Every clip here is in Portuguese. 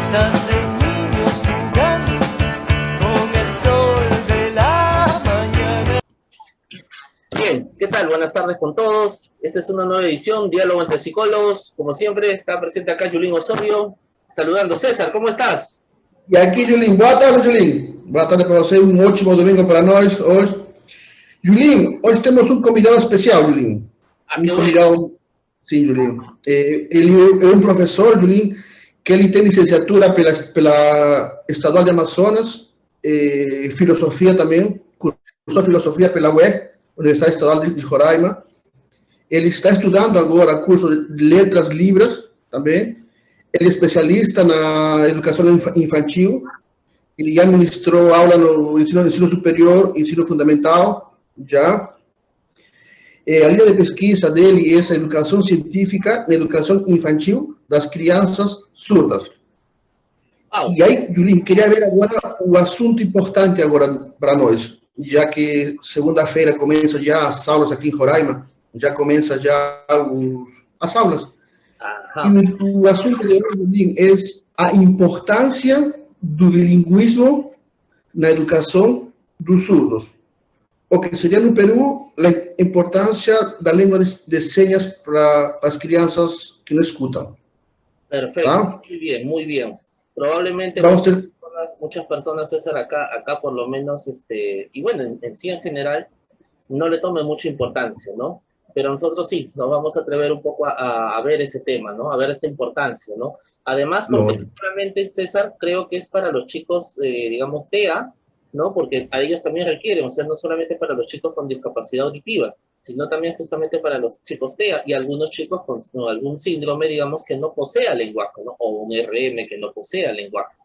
sonrisas de niños jugando con el sol de la mañana. Bien, ¿qué tal? Buenas tardes con todos. Esta es una nueva edición, Diálogo entre Psicólogos. Como siempre, está presente acá Yulín Osorio. Saludando. César, ¿cómo estás? E aqui, Julinho, boa tarde, Julinho. Boa tarde para você, um ótimo domingo para nós hoje. Julinho, hoje temos um convidado especial, Julinho. Um convidado, sim, Julinho. Ele é um professor, Julinho, que ele tem licenciatura pela Estadual de Amazonas, filosofia também, cursou filosofia pela UER, Universidade Estadual de Roraima. Ele está estudando agora curso de Letras Libras também. Ele é especialista na educação infantil. Ele já ministrou aula no ensino superior, ensino fundamental, já. A linha de pesquisa dele é essa educação científica na educação infantil das crianças surdas. E aí, Julinho, queria ver agora o assunto importante agora para nós, já que segunda-feira começa já as aulas aqui em Roraima, já começa já as aulas. E o assunto de hoje é a importância do bilinguismo na educação dos surdos. O que seria no Peru a importância da língua de señas para as crianças que não escutam. Perfecto, ¿Ah? Muy bien, muy bien. Probablemente muchas personas, César, acá por lo menos, y bueno, en sí en general, no le tome mucha importancia, ¿no? Pero nosotros sí, nos vamos a atrever un poco a ver ese tema, ¿no? A ver esta importancia, ¿no? Además, porque seguramente, César, creo que es para los chicos, digamos, TEA, ¿no? Porque a ellos también requieren, o sea, no solamente para los chicos con discapacidad auditiva, sino también justamente para los chicos TEA y algunos chicos con algún síndrome, digamos, que no posea lenguaje, ¿no? O un RM que no posea lenguaje,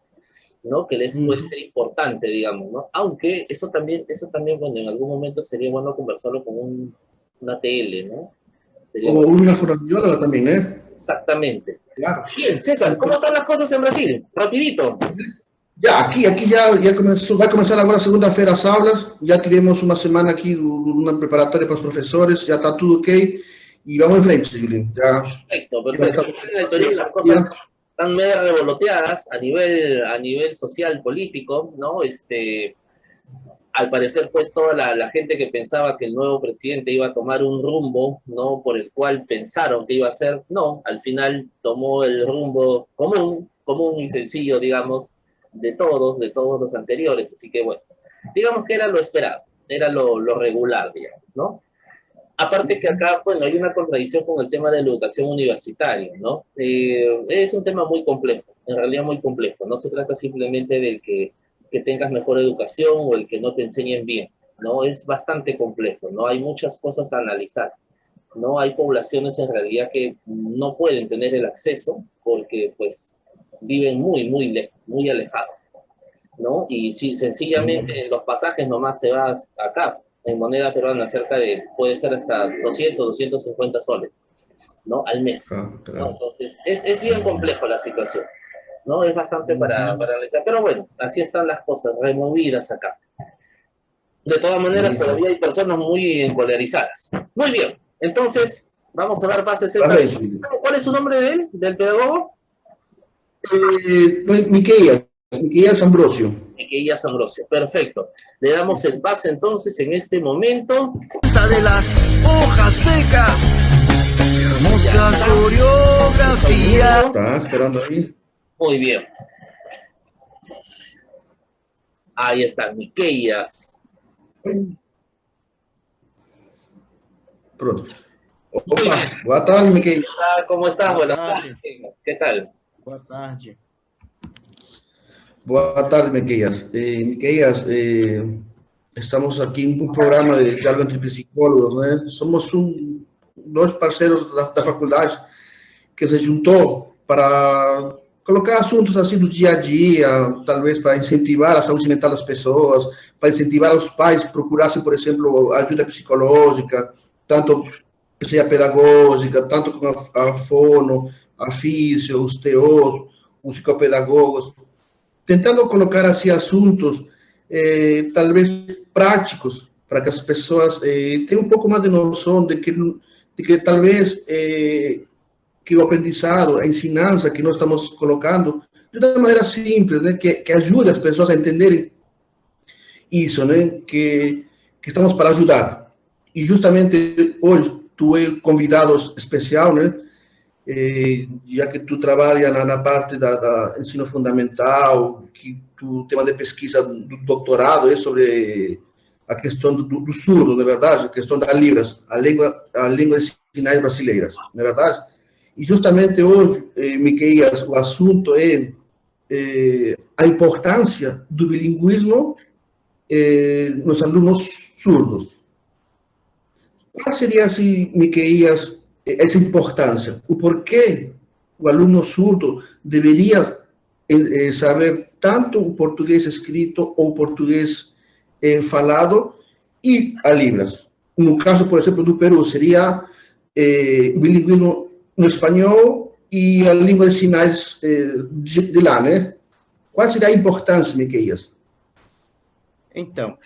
¿no? Que les puede ser importante, digamos, ¿no? Aunque eso también, bueno, en algún momento sería bueno conversarlo con una TL, ¿no? Sería o una fonoaudióloga también, ¿eh? Exactamente. Claro. Bien, César, ¿cómo están las cosas en Brasil? Rapidito. Já, aqui já começou, vai começar agora segunda-feira as aulas, já tivemos uma semana aqui, uma preparatória para os professores, já está tudo ok, e vamos em frente, Julinho. Perfecto, perfecto. En el Perú las cosas están medio revoloteadas a nivel social, político, ¿no? Al parecer, pues, toda la gente que pensaba que el nuevo presidente iba a tomar un rumbo, ¿no? Por el cual pensaron que iba a ser, no, al final tomó el rumbo común y sencillo, digamos, de todos los anteriores, así que bueno, digamos que era lo esperado, era lo regular, digamos, ¿no? Aparte que acá, bueno, hay una contradicción con el tema de la educación universitaria, ¿no? Es un tema muy complejo, en realidad muy complejo, no se trata simplemente del que tengas mejor educación o el que no te enseñen bien, ¿no? Es bastante complejo, ¿no? Hay muchas cosas a analizar, ¿no? Hay poblaciones en realidad que no pueden tener el acceso porque, pues, viven muy, muy lejos, muy alejados, ¿no? Y si sencillamente los pasajes nomás se va acá, en moneda peruana, puede ser hasta 200, 250 soles, ¿no? Al mes. Claro. ¿No? Entonces, es bien complejo la situación, ¿no? Es bastante para analizar, pero bueno, así están las cosas, removidas acá. De todas maneras, todavía hay personas muy encolerizadas. Muy bien, entonces, vamos a dar pases, César. ¿Cuál es su nombre de él, del pedagogo? Miqueias Ambrosio. Miqueias Ambrosio, perfecto. Le damos el pase entonces en este momento. De las hojas secas, hermosa coreografía. Está esperando ahí. Muy bien. Ahí está, Miqueias. Pronto. Opa, boa tarde, Miqueias. ¿Cómo estás? Buenas tardes. ¿Qué tal? Boa tarde. Boa tarde, Miqueias. Miqueias, estamos aqui em um programa de diálogo entre psicólogos, né? Somos dois parceiros da faculdade que se juntou para colocar assuntos assim do dia a dia, talvez para incentivar a saúde mental das pessoas, para incentivar os pais que procurassem, por exemplo, ajuda psicológica, tanto seja pedagógica, tanto com a fono, a físio, os TOs, os psicopedagogos, tentando colocar assim assuntos, talvez práticos, para que as pessoas tenham um pouco mais de noção de que talvez que o aprendizado, a ensinança que nós estamos colocando, de uma maneira simples, né, que ajude as pessoas a entenderem isso, né, que estamos para ajudar. E justamente hoje tu é convidado especial, né, já que tu trabalha na parte da ensino fundamental, que tu tema de pesquisa do doutorado é sobre a questão do surdo, não é verdade? A questão das libras, a língua de sinais brasileiras, não é verdade? E justamente hoje, Miqueias, o assunto é a importância do bilinguismo nos alunos surdos. Qual seria, assim, Miqueias, essa importância? O porquê o aluno surdo deveria saber tanto o português escrito ou o português falado e a Libras? No caso, por exemplo, do Peru, seria o bilinguismo no espanhol e a língua de sinais de lá, né? Qual seria a importância, Miqueias? Então,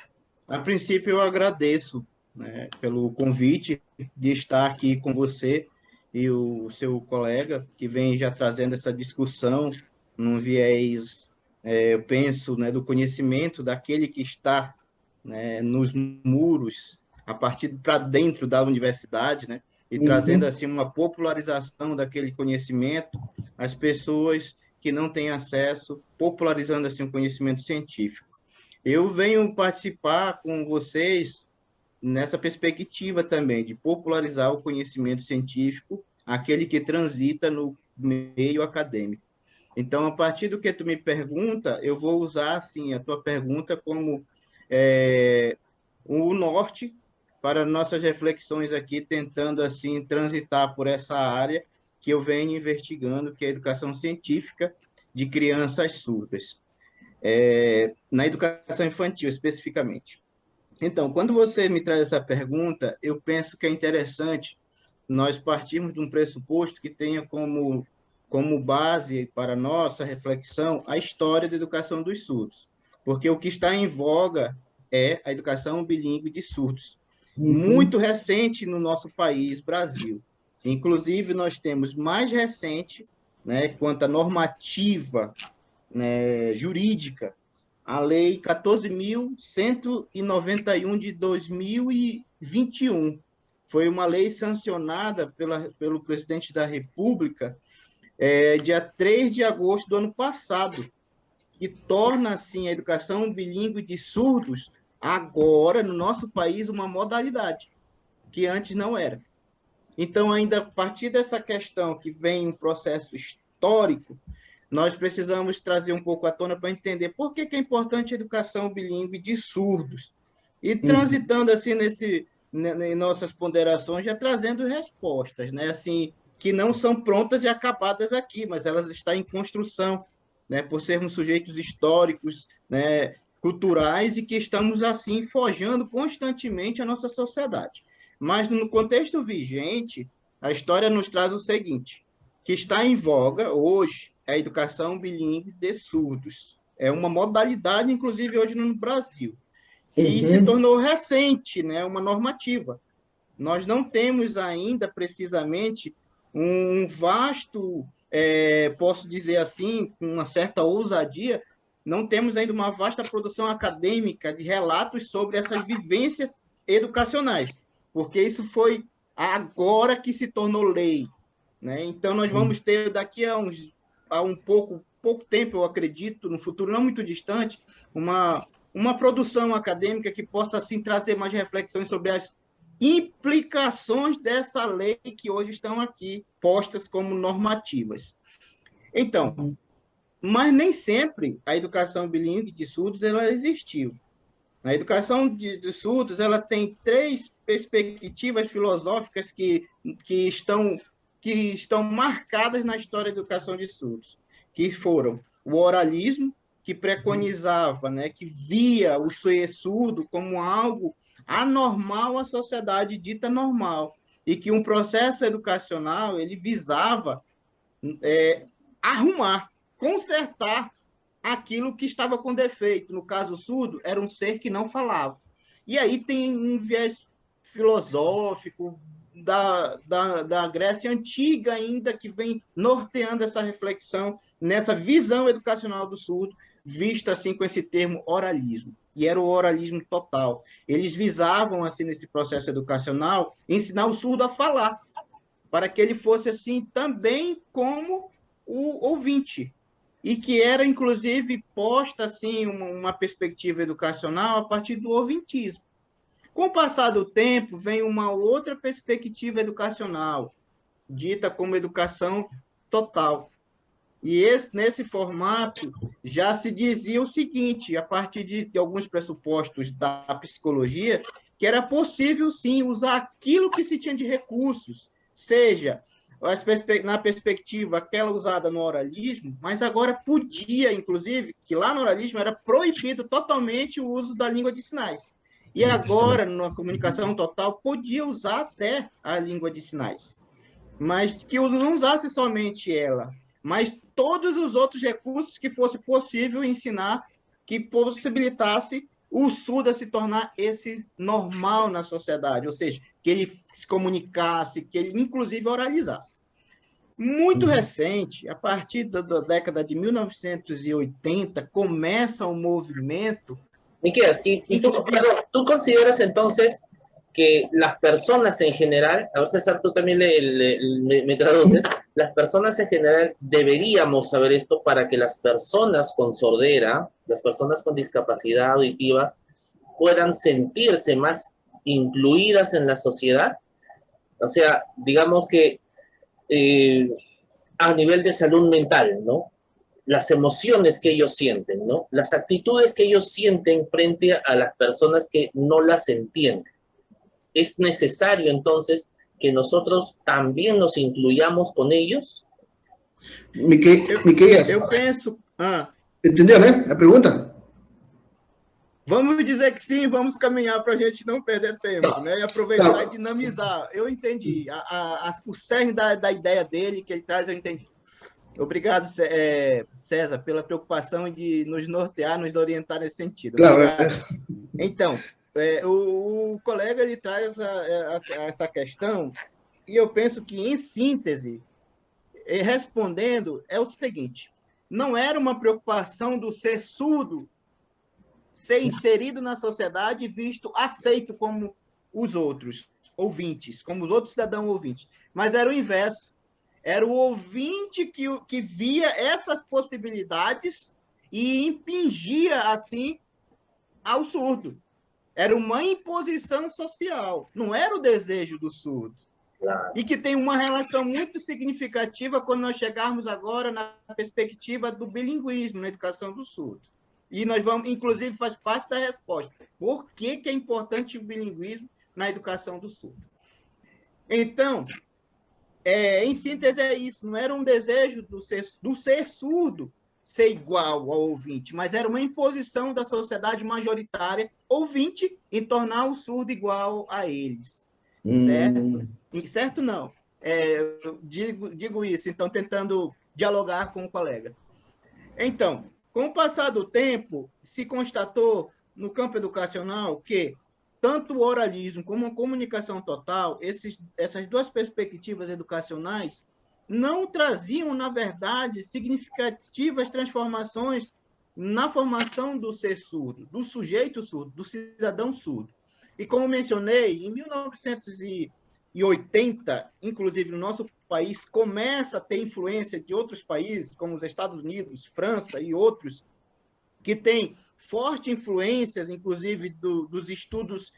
a princípio eu agradeço, né, pelo convite de estar aqui com você e o seu colega, que vem já trazendo essa discussão num viés, eu penso, né, do conhecimento daquele que está, né, nos muros, a partir para dentro da universidade, né, e trazendo assim uma popularização daquele conhecimento às pessoas que não têm acesso, popularizando assim o conhecimento científico. Eu venho participar com vocês nessa perspectiva também de popularizar o conhecimento científico, aquele que transita no meio acadêmico. Então, a partir do que tu me pergunta, eu vou usar assim a tua pergunta como o norte para nossas reflexões aqui, tentando assim transitar por essa área que eu venho investigando, que é a educação científica de crianças surdas, na educação infantil especificamente. Então, quando você me traz essa pergunta, eu penso que é interessante nós partirmos de um pressuposto que tenha como base para nossa reflexão a história da educação dos surdos, porque o que está em voga é a educação bilíngue de surdos, muito recente no nosso país, Brasil. Inclusive, nós temos mais recente, né, quanto à normativa, né, jurídica, a Lei 14.191 de 2021. Foi uma lei sancionada pelo presidente da República dia 3 de agosto do ano passado, que torna, assim, a educação bilíngue de surdos agora, no nosso país, uma modalidade, que antes não era. Então, ainda a partir dessa questão que vem um processo histórico, nós precisamos trazer um pouco à tona para entender por que é importante a educação bilíngue de surdos. E transitando assim em nossas ponderações, já trazendo respostas, né? Assim, que não são prontas e acabadas aqui, mas elas estão em construção, né? Por sermos sujeitos históricos, né? Culturais, e que estamos assim forjando constantemente a nossa sociedade. Mas no contexto vigente, a história nos traz o seguinte, que está em voga hoje a educação bilíngue de surdos. É uma modalidade, inclusive, hoje no Brasil. E se tornou recente, né, uma normativa. Nós não temos ainda, precisamente, um vasto, posso dizer assim, com uma certa ousadia, não temos ainda uma vasta produção acadêmica de relatos sobre essas vivências educacionais, porque isso foi agora que se tornou lei, né? Então, nós vamos ter, daqui a um pouco tempo, eu acredito, no futuro não muito distante, uma produção acadêmica que possa, assim, trazer mais reflexões sobre as implicações dessa lei que hoje estão aqui postas como normativas. Então, mas nem sempre a educação bilíngue de surdos ela existiu. A educação de surdos ela tem três perspectivas filosóficas que estão marcadas na história da educação de surdos, que foram o oralismo, que preconizava, né, que via o surdo como algo anormal à sociedade dita normal, e que um processo educacional ele visava arrumar, consertar aquilo que estava com defeito. No caso, o surdo era um ser que não falava. E aí tem um viés filosófico, da Grécia Antiga ainda, que vem norteando essa reflexão, nessa visão educacional do surdo, vista assim com esse termo oralismo. E era o oralismo total. Eles visavam, assim, nesse processo educacional, ensinar o surdo a falar, para que ele fosse, assim, também como o ouvinte, e que era, inclusive, posta, assim, uma perspectiva educacional a partir do ouvintismo. Com o passar do tempo, vem uma outra perspectiva educacional, dita como educação total. E nesse formato já se dizia o seguinte, a partir de alguns pressupostos da psicologia, que era possível, sim, usar aquilo que se tinha de recursos, seja na perspectiva aquela usada no oralismo, mas agora podia, inclusive, que lá no oralismo era proibido totalmente o uso da língua de sinais. E agora, na comunicação total, podia usar até a língua de sinais. Mas que não usasse somente ela, mas todos os outros recursos que fosse possível ensinar, que possibilitasse o surdo a se tornar esse normal na sociedade, ou seja, que ele se comunicasse, que ele, inclusive, oralizasse. Muito recente, a partir da década de 1980, começa um movimento. Niquías, ¿tú consideras entonces que las personas en general, a ver César, tú también me traduces, las personas en general deberíamos saber esto para que las personas con sordera, las personas con discapacidad auditiva, puedan sentirse más incluidas en la sociedad? O sea, digamos que a nivel de salud mental, ¿no? Las emociones que ellos sienten, ¿no? Las actitudes que ellos sienten frente a las personas que no las entienden. ¿Es necesario entonces que nosotros también nos incluyamos con ellos? Miqueias, eu penso... Entendeu, né? A pergunta? Vamos dizer que sim, vamos caminhar para a gente não perder tempo, né? E aproveitar e dinamizar. Eu entendi. O cerne da ideia dele, que ele traz, eu entendi. Obrigado, César, pela preocupação de nos nortear, nos orientar nesse sentido. Claro. Então, o colega ele traz essa questão, e eu penso que, em síntese, respondendo, é o seguinte: não era uma preocupação do ser surdo ser inserido na sociedade e visto aceito como os outros ouvintes, como os outros cidadãos ouvintes, mas era o inverso. Era o ouvinte que via essas possibilidades e impingia, assim, ao surdo. Era uma imposição social, não era o desejo do surdo. Claro. E que tem uma relação muito significativa quando nós chegarmos agora na perspectiva do bilinguismo na educação do surdo. E nós vamos, inclusive, faz parte da resposta. Por que é importante o bilinguismo na educação do surdo? Então, em síntese, é isso. Não era um desejo do ser surdo ser igual ao ouvinte, mas era uma imposição da sociedade majoritária ouvinte em tornar o surdo igual a eles. Certo? Certo, não. Digo isso, então, tentando dialogar com o colega. Então, com o passar do tempo, se constatou no campo educacional que tanto o oralismo como a comunicação total, essas duas perspectivas educacionais, não traziam, na verdade, significativas transformações na formação do ser surdo, do sujeito surdo, do cidadão surdo. E como mencionei, em 1980, inclusive no nosso país, começa a ter influência de outros países, como os Estados Unidos, França e outros, que têm forte influências, inclusive, dos estudos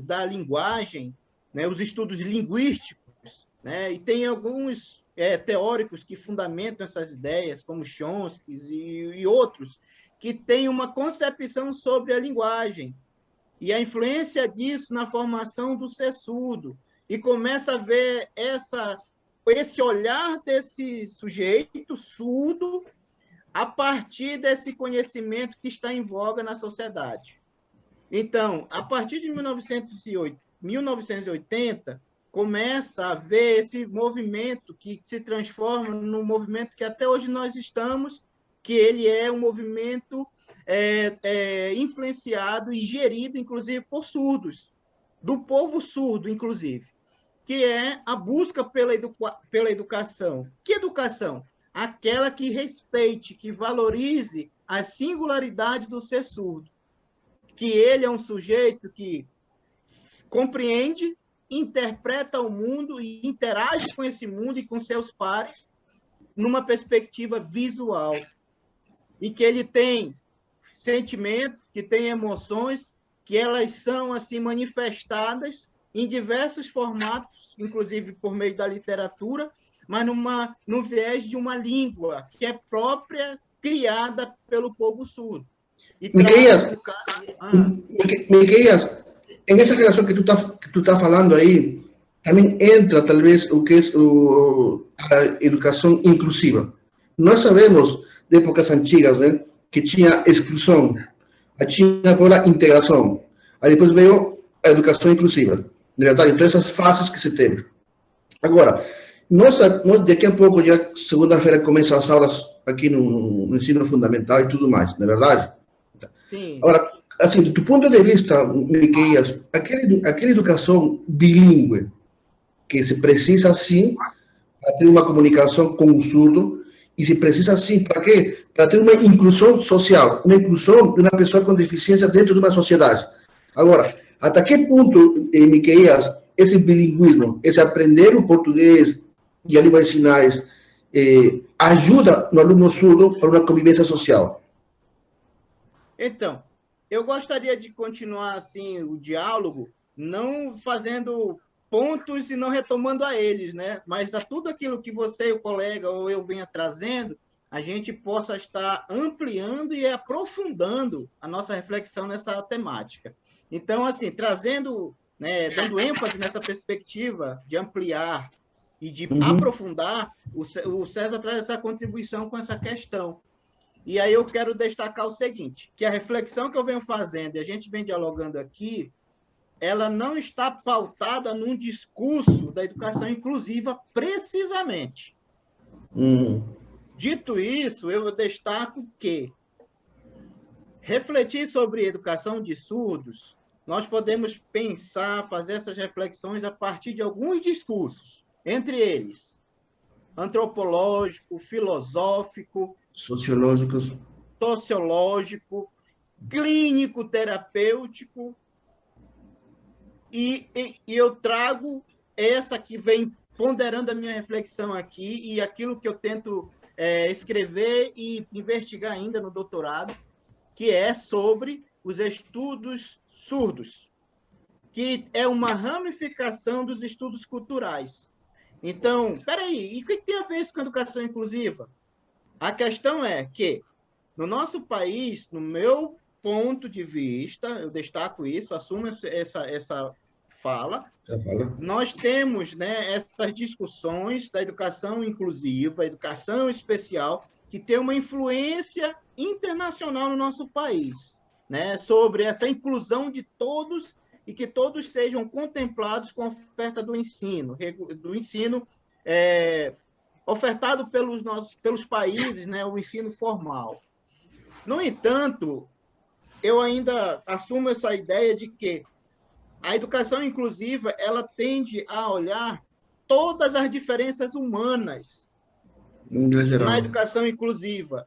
da linguagem, né, os estudos linguísticos, né, e tem alguns teóricos que fundamentam essas ideias, como Chomsky e outros, que têm uma concepção sobre a linguagem e a influência disso na formação do ser surdo, e começa a ver esse olhar desse sujeito surdo a partir desse conhecimento que está em voga na sociedade. Então, a partir de 1980, começa a haver esse movimento que se transforma no movimento que até hoje nós estamos, que ele é um movimento influenciado e gerido, inclusive, por surdos, do povo surdo, inclusive. que é a busca pela educação. Que educação? Aquela que respeite, que valorize a singularidade do ser surdo. Que ele é um sujeito que compreende, interpreta o mundo e interage com esse mundo e com seus pares numa perspectiva visual. E que ele tem sentimentos, que tem emoções, que elas são assim manifestadas em diversos formatos, inclusive por meio da literatura, mas no viés de uma língua que é própria, criada pelo povo surdo. Miqueias, em essa relação que tu tá falando aí, também entra, talvez, o que é a educação inclusiva. Nós sabemos, de épocas antigas, né, que tinha exclusão, tinha agora integração, aí depois veio a educação inclusiva, de verdade, todas essas fases que se teve. Agora, nós daqui a pouco, já segunda-feira, começam as aulas aqui no ensino fundamental e tudo mais, não é verdade? Sim. Agora, assim, do ponto de vista, Miqueias, aquela educação bilíngue que se precisa, sim, para ter uma comunicação com o surdo, e se precisa, sim, para quê? Para ter uma inclusão social, uma inclusão de uma pessoa com deficiência dentro de uma sociedade. Agora, até que ponto, Miqueias, esse bilinguismo, esse aprender o português e a língua de sinais, ajuda no aluno surdo para uma convivência social? Então, eu gostaria de continuar assim o diálogo, não fazendo pontos e não retomando a eles, né? Mas a tudo aquilo que você, o colega, ou eu venha trazendo, a gente possa estar ampliando e aprofundando a nossa reflexão nessa temática. Então, assim, trazendo, né, dando ênfase nessa perspectiva de ampliar e de aprofundar, o César traz essa contribuição com essa questão. E aí eu quero destacar o seguinte, que a reflexão que eu venho fazendo e a gente vem dialogando aqui, ela não está pautada num discurso da educação inclusiva precisamente. Dito isso, eu destaco que refletir sobre educação de surdos, nós podemos pensar, fazer essas reflexões a partir de alguns discursos, entre eles antropológico, filosófico, sociológico, clínico, terapêutico, e eu trago essa que vem ponderando a minha reflexão aqui e aquilo que eu tento escrever e investigar ainda no doutorado, que é sobre os estudos surdos, que é uma ramificação dos estudos culturais. Então, peraí, e o que tem a ver isso com a educação inclusiva? A questão é que, no nosso país, no meu ponto de vista, eu destaco isso, assumo essa fala, nós temos, né, essas discussões da educação inclusiva, educação especial, que tem uma influência internacional no nosso país, né, sobre essa inclusão de todos e que todos sejam contemplados com a oferta do ensino ofertado pelos países, né, o ensino formal. No entanto, eu ainda assumo essa ideia de que a educação inclusiva ela tende a olhar todas as diferenças humanas na educação inclusiva.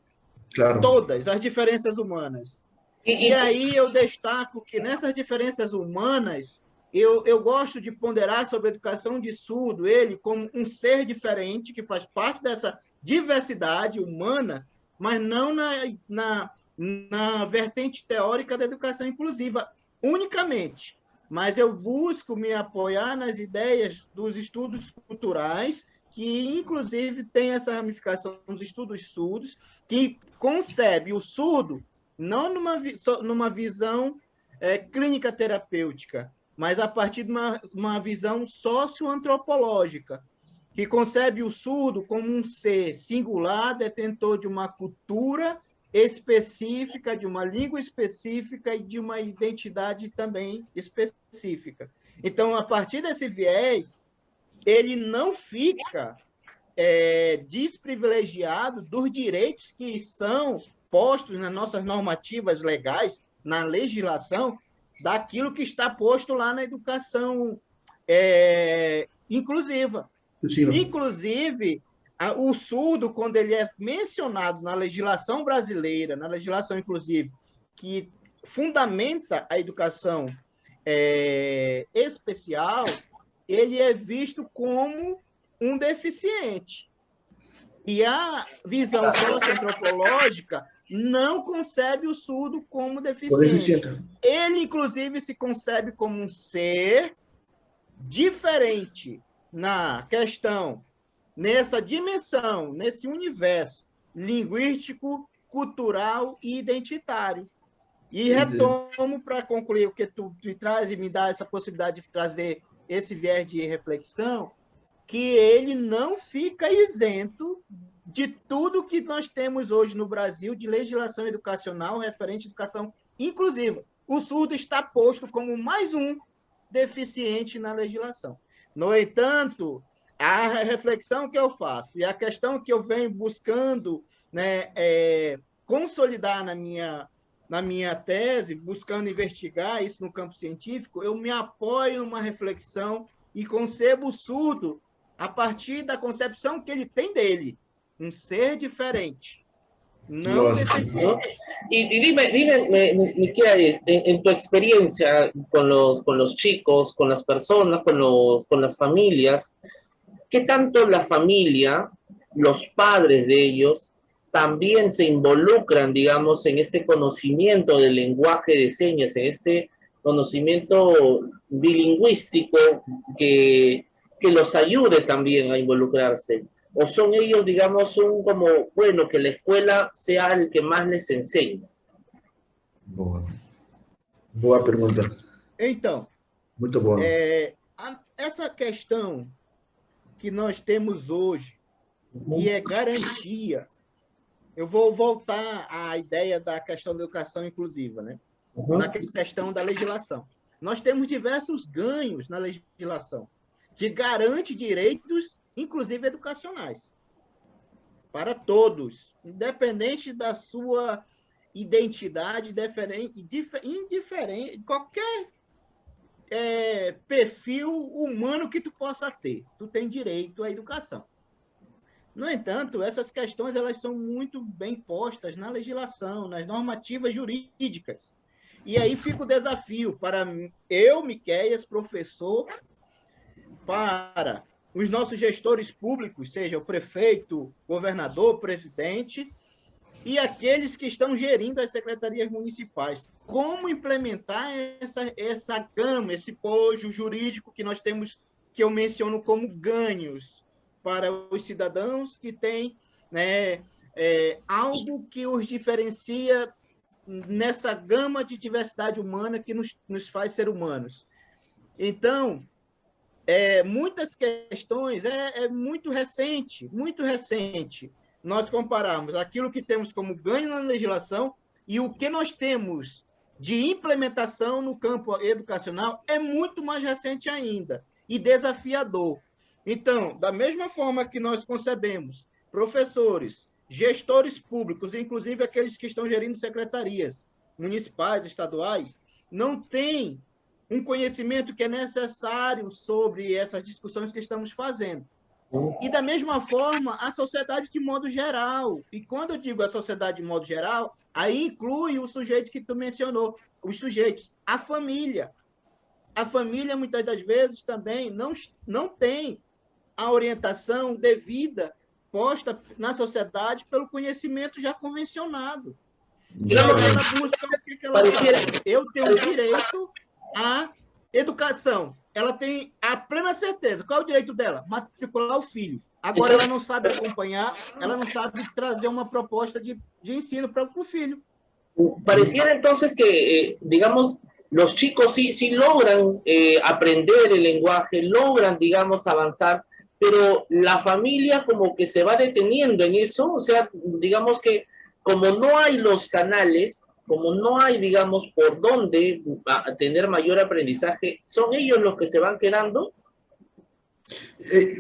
Claro. Todas as diferenças humanas. E aí eu destaco que nessas diferenças humanas, eu gosto de ponderar sobre a educação de surdo, ele como um ser diferente, que faz parte dessa diversidade humana, mas não na vertente teórica da educação inclusiva, unicamente. Mas eu busco me apoiar nas ideias dos estudos culturais, que, inclusive, tem essa ramificação dos estudos surdos, que concebe o surdo não numa visão clínica terapêutica, mas a partir de uma visão socioantropológica, que concebe o surdo como um ser singular, detentor de uma cultura específica, de uma língua específica e de uma identidade também específica. Então, a partir desse viés, ele não fica desprivilegiado dos direitos que são postos nas nossas normativas legais, na legislação, daquilo que está posto lá na educação inclusiva. Sim. Inclusive, o surdo, quando ele é mencionado na legislação brasileira, na legislação, inclusive, que fundamenta a educação especial, ele é visto como um deficiente. E a visão socioantropológica não concebe o surdo como deficiente. Ele, inclusive, se concebe como um ser diferente na questão, nessa dimensão, nesse universo linguístico, cultural e identitário. E retomo para concluir o que tu me traz e me dá essa possibilidade de trazer esse viés de reflexão, que ele não fica isento de tudo que nós temos hoje no Brasil de legislação educacional referente à educação inclusiva. O surdo está posto como mais um deficiente na legislação. No entanto, a reflexão que eu faço e a questão que eu venho buscando, né, consolidar na minha tese, buscando investigar isso no campo científico, eu me apoio numa reflexão e concebo o surdo a partir da concepção que ele tem dele, um ser diferente, no deficiente. Y dime, Miquel, en tu experiencia con los chicos, con las personas, con las familias, ¿qué tanto la familia, los padres de ellos, también se involucran, digamos, en este conocimiento del lenguaje de señas, en este conocimiento bilingüístico que los ayude también a involucrarse? ¿O son ellos, digamos, como, bueno, que la escuela sea el que más les enseñe? Boa pergunta. Então, muito boa. Essa questão que nós temos hoje, que é garantia, eu vou voltar à ideia da questão da educação inclusiva, né? Na questão da legislação. Nós temos diversos ganhos na legislação, que garante direitos, inclusive educacionais, para todos, independente da sua identidade, indiferente, qualquer perfil humano que tu possa ter. Tu tem direito à educação. No entanto, essas questões elas são muito bem postas na legislação, nas normativas jurídicas. E aí fica o desafio para eu, Miquéias, professor, para os nossos gestores públicos, seja o prefeito, governador, presidente, e aqueles que estão gerindo as secretarias municipais. Como implementar essa gama, esse pojo jurídico que nós temos, que eu menciono como ganhos para os cidadãos que têm, né, algo que os diferencia nessa gama de diversidade humana que nos faz ser humanos. Então, muitas questões, muito recente, nós compararmos aquilo que temos como ganho na legislação e o que nós temos de implementação no campo educacional é muito mais recente ainda e desafiador. Então, da mesma forma que nós concebemos professores, gestores públicos, inclusive aqueles que estão gerindo secretarias municipais, estaduais, não têm um conhecimento que é necessário sobre essas discussões que estamos fazendo. E, da mesma forma, a sociedade de modo geral. E quando eu digo a sociedade de modo geral, aí inclui o sujeito que tu mencionou, os sujeitos, a família. A família, muitas das vezes, também não tem a orientação devida posta na sociedade pelo conhecimento já convencionado. Então, ela busca o que ela faz. Eu tenho direito à educação. Ela tem a plena certeza. Qual é o direito dela? Matricular o filho. Agora, ela não sabe acompanhar, ela não sabe trazer uma proposta de ensino para o filho. Pareciera entonces que, digamos, los chicos sí logran aprender el lenguaje, logran, digamos, avanzar, pero la familia como que se va deteniendo en eso, o sea, digamos que como no hay los canales, como no hay, digamos, por dónde tener mayor aprendizaje, ¿son ellos los que se van quedando?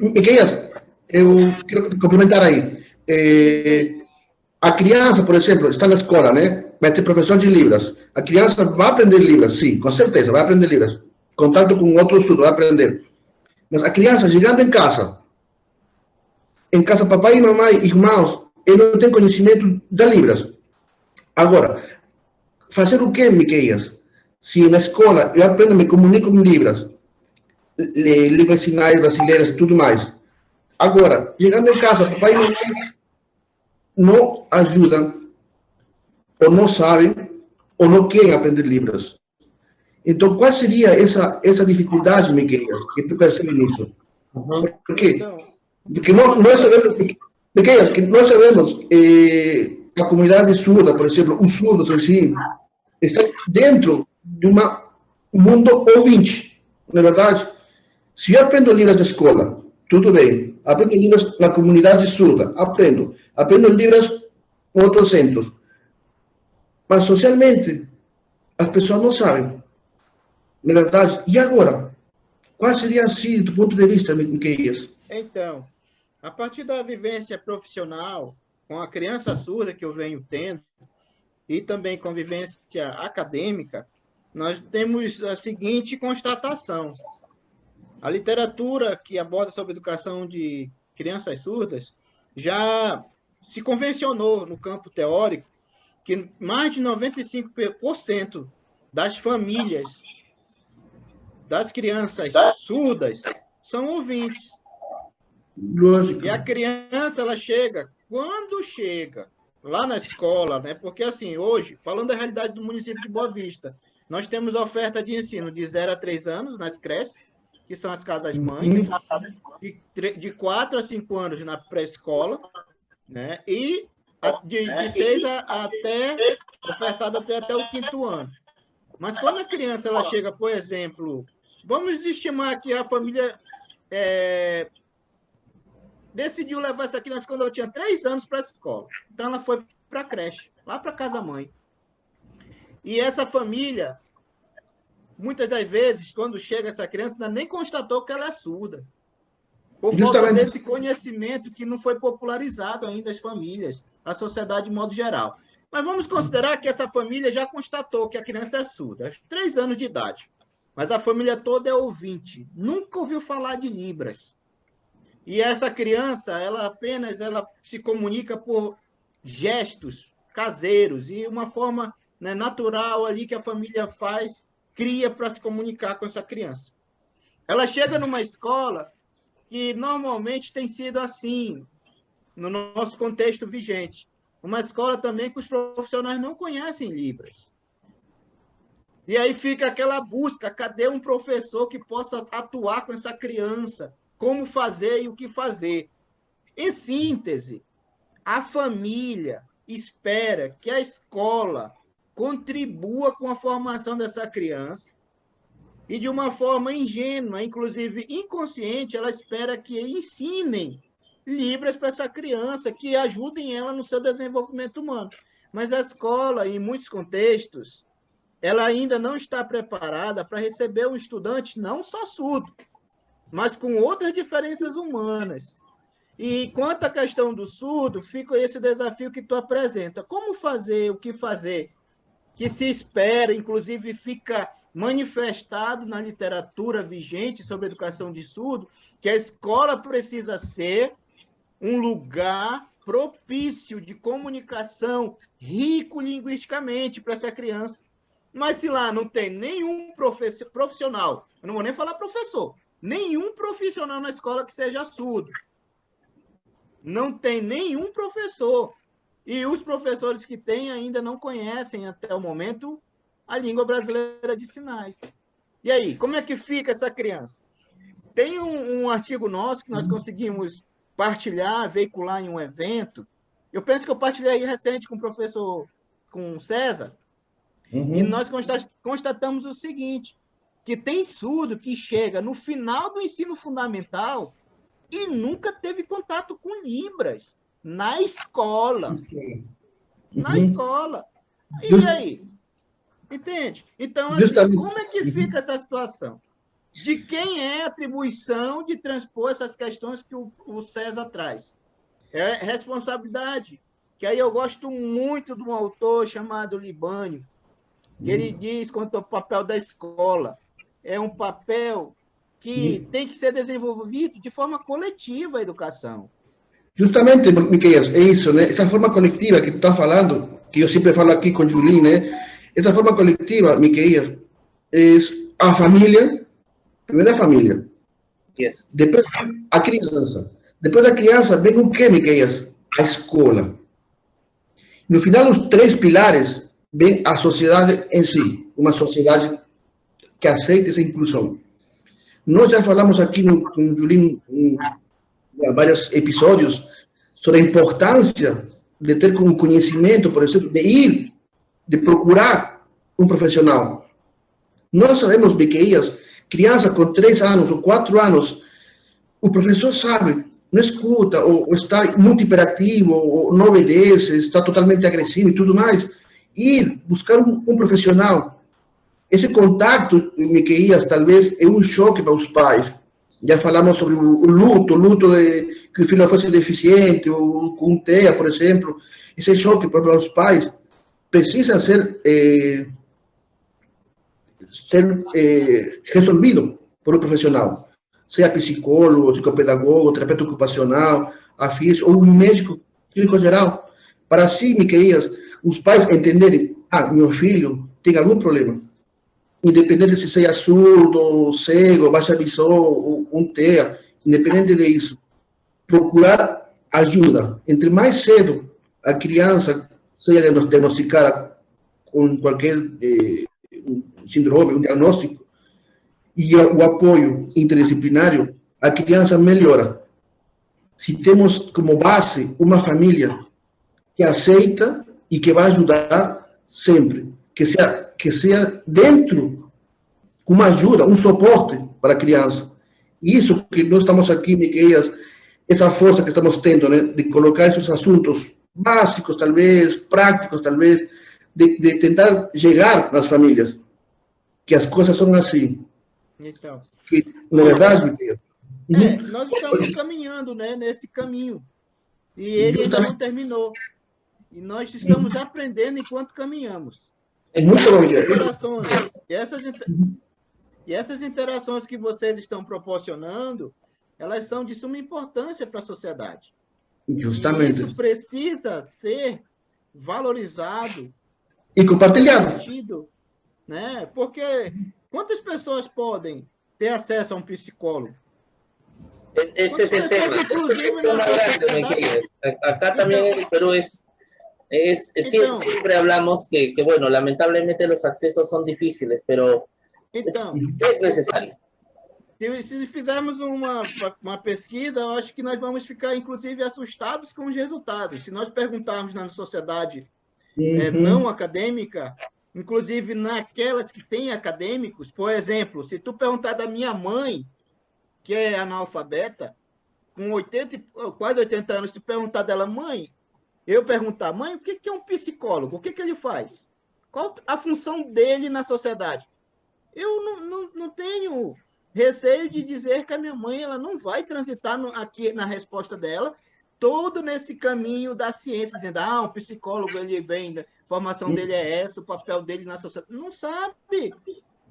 Miquéias, eu quero complementar aí. A criança, por exemplo, está na escola, né? Vai ter professor de Libras. A criança vai aprender Libras, sim, com certeza, vai aprender Libras. Contato com outro estudo, vai aprender. Mas a criança chegando em casa papai e mamãe, irmãos, ele não tem conhecimento de Libras. Agora, fazer o quê, Miqueias? Se na escola eu aprendo, me comunico com Libras, línguas sinais brasileiras e tudo mais. Agora, chegando em casa, papai e mamãe não ajudam, ou não sabem, ou não querem aprender Libras. Então, qual seria essa dificuldade, Miqueias, que tu percebes nisso? Por quê? Porque nós sabemos, Miqueias, que nós sabemos a comunidade surda, por exemplo, os surdos em si, está dentro de um mundo ouvinte, não é verdade? Se eu aprendo Libras na escola, tudo bem. Aprendo Libras na comunidade surda, aprendo Libras em outros centros. Mas socialmente, as pessoas não sabem, não é verdade? E agora? Qual seria, assim, do ponto de vista, Miqueias? Então, a partir da vivência profissional, com a criança surda que eu venho tendo, e também com a vivência acadêmica, nós temos a seguinte constatação. A literatura que aborda sobre educação de crianças surdas já se convencionou no campo teórico que mais de 95% das famílias das crianças surdas são ouvintes. Lógico. E a criança, ela chega, quando chega lá na escola, né? Porque assim, hoje, falando da realidade do município de Boa Vista, nós temos oferta de ensino de 0 a 3 anos nas creches, que são as casas-mães, de 4 a 5 anos na pré-escola, né? E de 6 até, ofertada até o 5º ano. Mas quando a criança ela chega, por exemplo, vamos estimar que a família decidiu levar essa criança quando ela tinha 3 anos para a escola. Então, ela foi para a creche, lá para a casa-mãe. E essa família, muitas das vezes, quando chega essa criança, ainda nem constatou que ela é surda. Por falta desse conhecimento que não foi popularizado ainda às famílias, à sociedade de modo geral. Mas vamos considerar que essa família já constatou que a criança é surda, aos 3 anos de idade. Mas a família toda é ouvinte, nunca ouviu falar de Libras. E essa criança, ela se comunica por gestos caseiros e uma forma, né, natural ali que a família cria para se comunicar com essa criança. Ela chega numa escola que normalmente tem sido assim, no nosso contexto vigente. Uma escola também que os profissionais não conhecem Libras. E aí fica aquela busca, cadê um professor que possa atuar com essa criança? Como fazer e o que fazer? Em síntese, a família espera que a escola contribua com a formação dessa criança e, de uma forma ingênua, inclusive inconsciente, ela espera que ensinem Libras para essa criança, que ajudem ela no seu desenvolvimento humano. Mas a escola, em muitos contextos, ela ainda não está preparada para receber um estudante não só surdo, mas com outras diferenças humanas. E quanto à questão do surdo, fica esse desafio que tu apresenta. Como fazer, o que fazer? Que se espera, inclusive fica manifestado na literatura vigente sobre a educação de surdo, que a escola precisa ser um lugar propício de comunicação, rico linguisticamente para essa criança. Mas se lá não tem nenhum profissional, eu não vou nem falar professor, nenhum profissional na escola que seja surdo. Não tem nenhum professor. E os professores que tem ainda não conhecem, até o momento, a língua brasileira de sinais. E aí, como é que fica essa criança? Tem um artigo nosso que nós conseguimos partilhar, veicular em um evento. Eu penso que eu partilhei recente com o professor, com o César, e nós constatamos o seguinte, que tem surdo que chega no final do ensino fundamental e nunca teve contato com Libras na escola. Na escola. E aí? Entende? Então, assim, como é que fica essa situação? De quem é a atribuição de transpor essas questões que o César traz? É responsabilidade. Que aí eu gosto muito de um autor chamado Libânio, que ele diz quanto ao papel da escola. É um papel que tem que ser desenvolvido de forma coletiva a educação. Justamente, Miqueias, é isso, né? Essa forma coletiva que tu está falando, que eu sempre falo aqui com Julinho, né? Essa forma coletiva, Miqueias, é a família, primeiro a família, Yes. depois a criança. Depois da criança, vem o que, Miqueias? A escola. No final, os três pilares, vem a sociedade em si, uma sociedade que aceita essa inclusão. Nós já falamos aqui com o Julinho em vários episódios sobre a importância de ter como conhecimento, por exemplo, de procurar um profissional. Nós sabemos, Miqueias, criança com 3 anos ou 4 anos, o professor sabe, não escuta, ou está muito hiperativo, ou não obedece, está totalmente agressivo e tudo mais. Ir buscar um profissional. Esse contato, Miqueias, talvez é um choque para os pais. Já falamos sobre o luto de que o filho fosse deficiente, ou com TEA, por exemplo. Esse choque para os pais precisa ser resolvido por um profissional, seja psicólogo, psicopedagogo, terapeuta ocupacional, afísio, ou um médico clínico geral, para assim, Miqueias, os pais entenderem, meu filho tem algum problema, independente se seja surdo, cego, baixa visão, ou um TEA, independente disso, procurar ajuda. Entre mais cedo a criança seja diagnosticada com qualquer síndrome, um diagnóstico, e o apoio interdisciplinário, a criança melhora. Se temos como base uma família que aceita e que vai ajudar sempre, que seja dentro, com uma ajuda, um suporte para a criança. Isso que nós estamos aqui, Miqueias, essa força que estamos tendo, né, de colocar esses assuntos básicos, talvez, práticos, talvez, de tentar chegar nas famílias, que as coisas são assim. Então, Que, na verdade, Miqueias, nós estamos caminhando, né, nesse caminho, e ele ainda não terminou. E nós estamos aprendendo enquanto caminhamos. muito bom, E essas interações que vocês estão proporcionando, elas são de suma importância para a sociedade. justamente. E isso precisa ser valorizado E compartilhado. discutido, né? Porque quantas pessoas podem ter acesso a um psicólogo? Ese es el tema. Acá también en el Perú siempre hablamos que, bueno, lamentablemente los accesos son difíciles, pero Então, es necesario. se fizermos uma pesquisa, eu acho que nós vamos ficar, inclusive, assustados com os resultados. Se nós perguntarmos na sociedade não acadêmica, inclusive naquelas que têm acadêmicos, por exemplo, se tu perguntar da minha mãe, que é analfabeta, com quase 80 anos, tu perguntar dela, mãe, eu perguntar, mãe, o que é um psicólogo? O que ele faz? Qual a função dele na sociedade? Eu não tenho receio de dizer que a minha mãe ela não vai transitar aqui na resposta dela, todo nesse caminho da ciência, dizendo, um psicólogo, ele vem, a formação dele é essa, o papel dele na sociedade. Não sabe.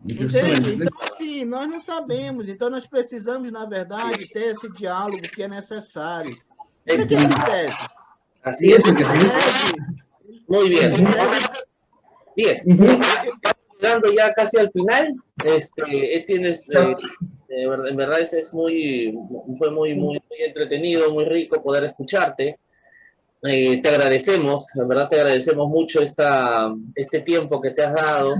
Entende? Então, assim, nós não sabemos. Então, nós precisamos, na verdade, ter esse diálogo que é necessário. Como é que acontece? Así es. Muy bien. Bien. Llegando ya casi al final, en verdad fue muy entretenido, muy rico poder escucharte. Te agradecemos, en verdad te agradecemos mucho este tiempo que te has dado.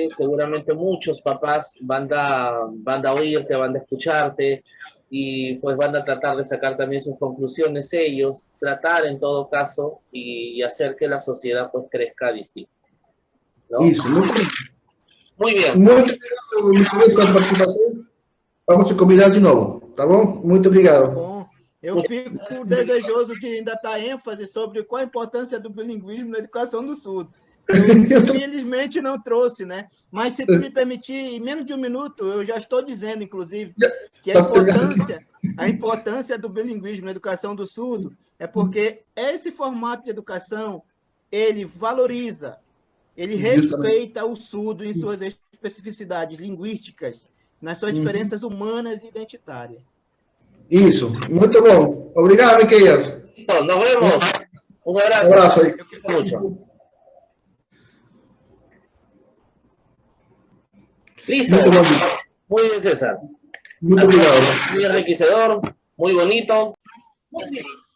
Seguramente muchos papás van a oírte, van a escucharte y pues van a tratar de sacar también sus conclusiones ellos, tratar en todo caso y hacer que la sociedad pues crezca distinta, ¿no? Muy bien. Muito obrigado pela participação. Vamos te convidar de novo, tá bom? Muito obrigado. Bom, eu fico desejoso de ainda dar ênfase sobre qual a importância do bilinguismo na educação do surdo. Eu, infelizmente, não trouxe, né? Mas, se tu me permitir, em menos de um minuto, eu já estou dizendo, inclusive, que a importância do bilinguismo na educação do surdo é porque esse formato de educação, ele valoriza, ele respeita o surdo em suas especificidades linguísticas, nas suas diferenças humanas e identitárias. Isso, muito bom. Obrigado, Miqueias. Listo, nos vemos. Un abrazo. Un abrazo ahí. Yo quiero mucho. Listo. Muito bom. Muy bien, César. Muito Ha sido obrigado. muy enriquecedor, muy bonito.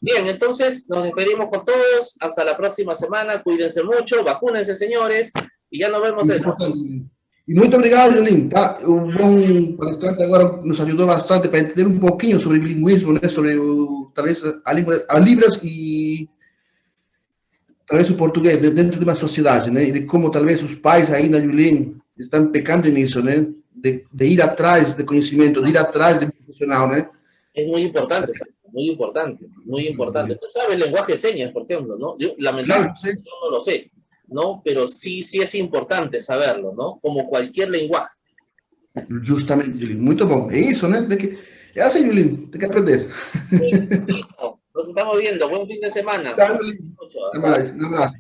Bien, entonces nos despedimos con todos. Hasta la próxima semana. Cuídense mucho, vacúnense, señores. Y ya nos vemos, César. E muito obrigado, Julinho. Tá? O bom palestrante agora nos ajudou bastante para entender um pouquinho sobre o bilinguismo, né? Sobre talvez a língua, a Libras e talvez o português dentro de uma sociedade, né? E de como talvez os pais ainda, Julinho, estão pecando nisso, né? De ir atrás de conhecimento, de ir atrás de profissional, né? Es muy importante, César, muy importante, muy importante. Tú sabes el lenguaje de señas, por ejemplo, ¿no? Yo, lamentablemente, Claro, sí. yo no lo sé, ¿no? Pero sí, sí es importante saberlo, ¿no? Como cualquier lenguaje. Justamente, Julinho. Muito bom. É isso, né? É assim, Julinho. Tem que aprender. Listo, nos estamos viendo. Buen fin de semana. Tá, Julinho. Mucho, Até hasta mais. Um abraço.